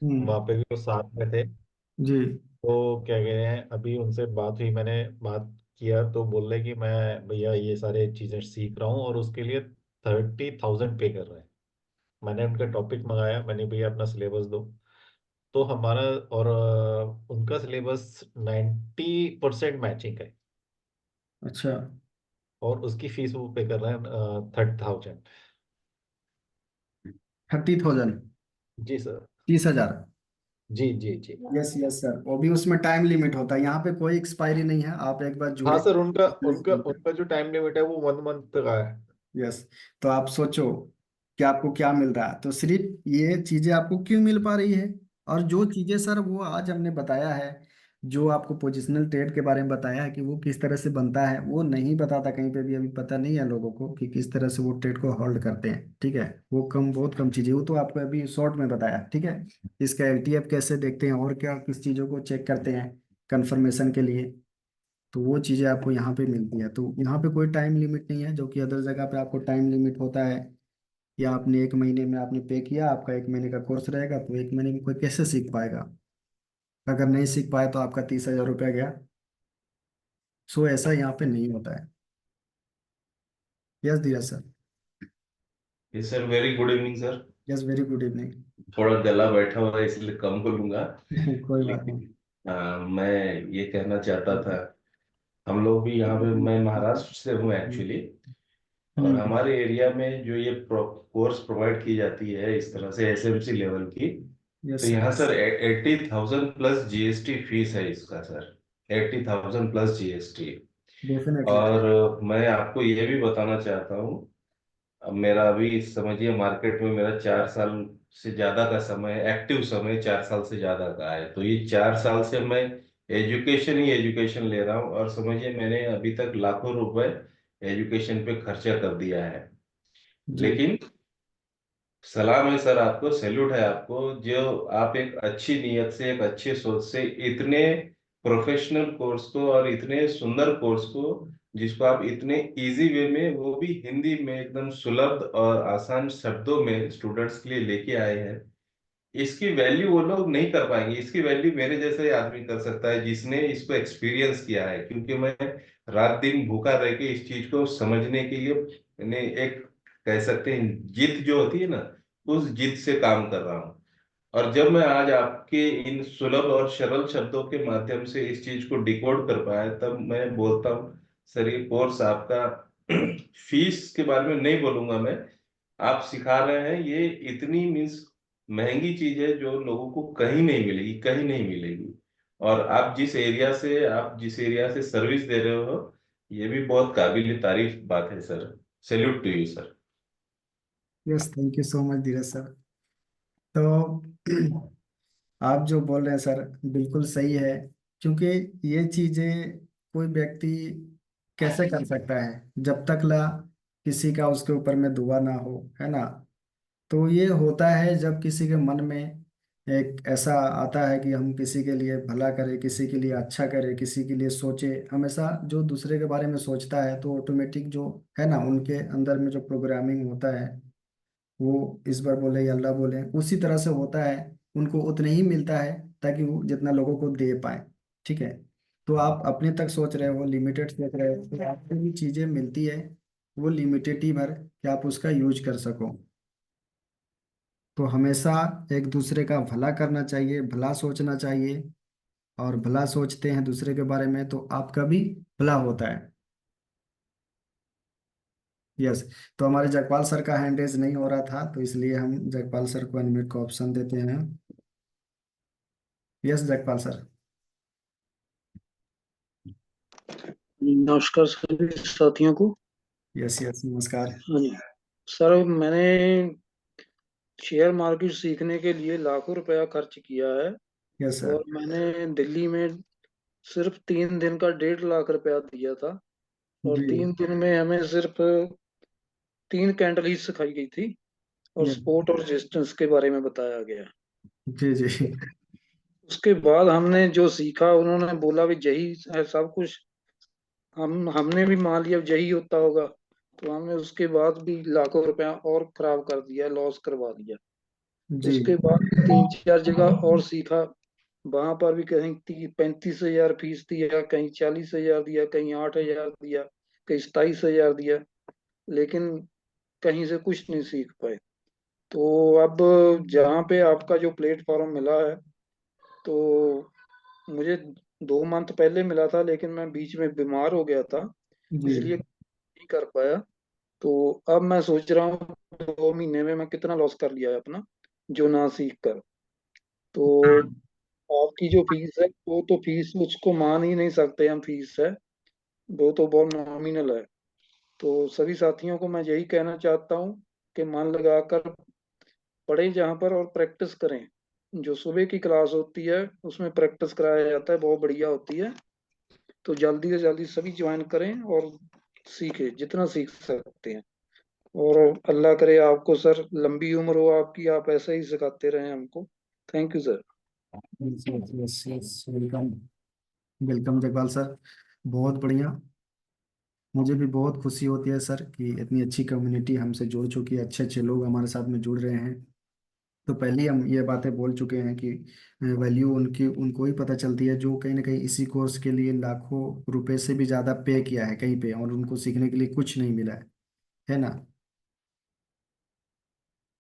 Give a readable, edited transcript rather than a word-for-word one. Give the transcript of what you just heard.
वहां हम्म। पे भी वो साथ में थे। जी। तो क्या कह रहे हैं, अभी उनसे बात हुई, मैंने बात किया तो बोल रहे कि मैं भैया ये सारे चीजें सीख रहा हूँ और उसके लिए 30,000 पे कर रहे हैं। मैंने उनका टॉपिक मंगाया, मैंने भैया अपना सिलेबस दो। तो हमारा और उनका सिलेबस 90% मैचिंग है। अच्छा। और उसकी फीस वो पे कर रहे हैं 30,000। 30,000। जी सर। 30,000। जी जी जी। यस यस सर, वो भी उसमें टाइम लिमिट होता है, यहाँ पे कोई एक्सपायरी नहीं है, आप एक बार हाँ जुड़े। सर, उनका उनका उनका जो टाइम लिमिट है वो 1 मंथ का है। यस। तो आप सोचो कि आपको क्या मिल रहा है, तो सिर्फ ये चीजें आपको क्यों मिल पा रही है। और जो चीजें सर वो आज हमने बताया है, जो आपको पोजिशनल ट्रेड के बारे में बताया है कि वो किस तरह से बनता है, वो नहीं बताता कहीं पे भी, अभी पता नहीं है लोगों को कि किस तरह से वो ट्रेड को होल्ड करते हैं। ठीक है, वो कम, बहुत कम चीजें, वो तो आपको अभी शॉर्ट में बताया। ठीक है, इसका एलटीएफ कैसे देखते हैं और क्या किस चीजों को चेक करते हैं कंफर्मेशन के लिए, तो वो चीज़ें आपको यहाँ पे मिलती है। तो यहाँ पे कोई टाइम लिमिट नहीं है, जो कि अदर जगह पे आपको टाइम लिमिट होता है। या आपने 1 महीने में आपने पे किया, आपका 1 महीने का कोर्स रहेगा, तो 1 महीने में कोई कैसे सीख पाएगा। अगर नहीं सीख पाए तो आपका 30,000 रुपया गया। सो ऐसा यहाँ पे नहीं होता है। Yes Dheeraj sir. Yes sir, very good evening sir. Yes, very good evening. थोड़ा गला बैठा हुआ है इसलिए कम बोलूंगा। कोई बात नहीं। लेकिन मैं ये कहना चाहता था, हम लोग भी यहाँ पे, मैं महाराष्ट्र से हूँ एक्चुअली। और हम्म। हमारे एरिया में जो ये कोर्स प्रोवाइड की जाती है इस तरह से एसएमसी लेवल की, तो यस सर। यहाँ सर 80,000 प्लस जीएसटी फीस है इसका सर। 80,000 plus GST. डेफिनेटली। और मैं आपको ये भी बताना चाहता हूँ, अब मेरा अभी समझिए मार्केट में मेरा 4 साल से ज्यादा का समय, एक्टिव समय 4 साल से ज्यादा का है। तो ये 4 साल से मैं एजुकेशन ही एजुकेशन ले रहा हूँ, और समझिए मैंने अभी तक लाखों रुपए एजुकेशन पे खर्चा कर दिया है। जी। लेकिन सलाम है सर आपको, सैल्यूट है आपको, जो आप एक अच्छी नीयत से, एक अच्छी सोच से इतने प्रोफेशनल कोर्स को और इतने सुंदर कोर्स को, जिसको आप इतने इजी वे में, वो भी हिंदी में एकदम सुलभ और आसान शब्दों में स्टूडेंट्स के लिए लेके आए हैं। इसकी वैल्यू वो लोग नहीं कर पाएंगे, इसकी वैल्यू मेरे जैसे आदमी कर सकता है जिसने इसको एक्सपीरियंस किया है। क्योंकि मैं रात दिन भूखा रह के इस चीज को समझने के लिए, मैंने एक, कह सकते हैं जिद जो होती है ना, उस जिद से काम कर रहा हूँ। और जब मैं आज आपके इन सुलभ और सरल शब्दों के माध्यम से इस चीज को डिकोड कर पाया, तब मैं बोलता हूँ सर ये कोर्स आपका फीस के बारे में नहीं बोलूंगा मैं, आप सिखा रहे हैं ये इतनी मीन्स महंगी चीज है जो लोगों को कहीं नहीं मिलेगी, कहीं नहीं मिलेगी। और आप जिस एरिया से सर्विस दे रहे हो, ये भी बहुत काबिल तारीफ बात है sir. Salute to you sir. Yes, thank you so much Dheeraj sir. तो आप जो बोल रहे हैं सर बिल्कुल सही है, क्योंकि ये चीजें कोई व्यक्ति कैसे कर सकता है जब तक ला किसी का उसके ऊपर में दुआ ना हो, है ना। तो ये होता है जब किसी के मन में एक ऐसा आता है कि हम किसी के लिए भला करें, किसी के लिए अच्छा करें, किसी के लिए सोचे। हमेशा जो दूसरे के बारे में सोचता है तो ऑटोमेटिक जो है ना, उनके अंदर में जो प्रोग्रामिंग होता है, वो इस बार बोले या अल्लाह बोले, उसी तरह से होता है। उनको उतना ही मिलता है ताकि वो जितना लोगों को दे पाए। ठीक है। तो आप अपने तक सोच रहे हो, लिमिटेड सोच रहे हो, तो आपको भी चीजें मिलती है वो लिमिटेड ही भर कि आप उसका यूज कर सको। तो हमेशा एक दूसरे का भला करना चाहिए, भला सोचना चाहिए। और भला सोचते हैं दूसरे के बारे में तो आपका भी भला होता है। यस। तो हमारे जगपाल सर का हैंड रेज नहीं हो रहा था, तो इसलिए हम जगपाल सर को अनम्यूट का ऑप्शन देते हैं। Yes Jagpal sir. नमस्कार सभी साथियों को। यस यस, नमस्कार। हाँ जी सर, मैंने शेयर मार्केट सीखने के लिए लाखों रुपया खर्च किया है। Yes sir. और मैंने दिल्ली में सिर्फ 3 दिन का 1.5 लाख रुपया दिया था। और जी। 3 दिन में हमें सिर्फ 3 कैंडल ही सिखाई गई थी, और यस। सपोर्ट और रेजिस्टेंस के बारे में बताया गया। जी जी। उसके बाद हमने जो सीखा, उन्होंने बोला भी यही है सब कुछ। हमने भी मान लिया यही होता होगा, तो हमने उसके बाद भी लाखों रुपया और खराब कर दिया, लॉस करवा दिया। जी। उसके बाद 3-4 जगह और सीखा। वहां पर भी कहीं 35,000 फीस दिया, कहीं 40,000 दिया, कहीं 8,000 दिया, कहीं 27,000 दिया, लेकिन कहीं से कुछ नहीं सीख पाए। तो अब जहाँ पे आपका जो प्लेटफॉर्म मिला है, तो मुझे 2 मंथ पहले मिला था, लेकिन मैं बीच में बीमार हो गया था, जी। इसलिए नहीं कर पाया। तो अब मैं सोच रहा हूँ 2 महीने में मैं कितना लॉस कर लिया है अपना, जो ना सीख कर। तो आपकी जो फीस है, वो तो फीस उसको मान ही नहीं सकते हम, फीस है वो तो बहुत नॉमिनल है। तो सभी साथियों को मैं यही कहना चाहता हूँ कि मन लगाकर पढ़ें जहाँ पर, और प्रैक्टिस करें। जो सुबह की क्लास होती है उसमें प्रैक्टिस कराया जाता है, बहुत बढ़िया होती है। तो जल्दी से जल्दी सभी ज्वाइन करें और सीखें जितना सीख सकते हैं। और अल्लाह करे आपको सर लंबी उम्र हो आपकी, आप ऐसे ही सिखाते रहें हमको। Thank you sir. Yes yes yes, welcome. Welcome Jagpal sir. बहुत बढ़िया। मुझे भी बहुत खुशी होती है सर कि इतनी अच्छी कम्युनिटी हमसे जुड़ चुकी है, अच्छे अच्छे लोग हमारे साथ में जुड़ रहे हैं। तो पहले ही हम ये बातें बोल चुके हैं कि वैल्यू उनकी उनको ही पता चलती है जो कहीं ना कहीं इसी कोर्स के लिए लाखों रुपए से भी ज़्यादा पे किया है कहीं पे, और उनको सीखने के लिए कुछ नहीं मिला है ना।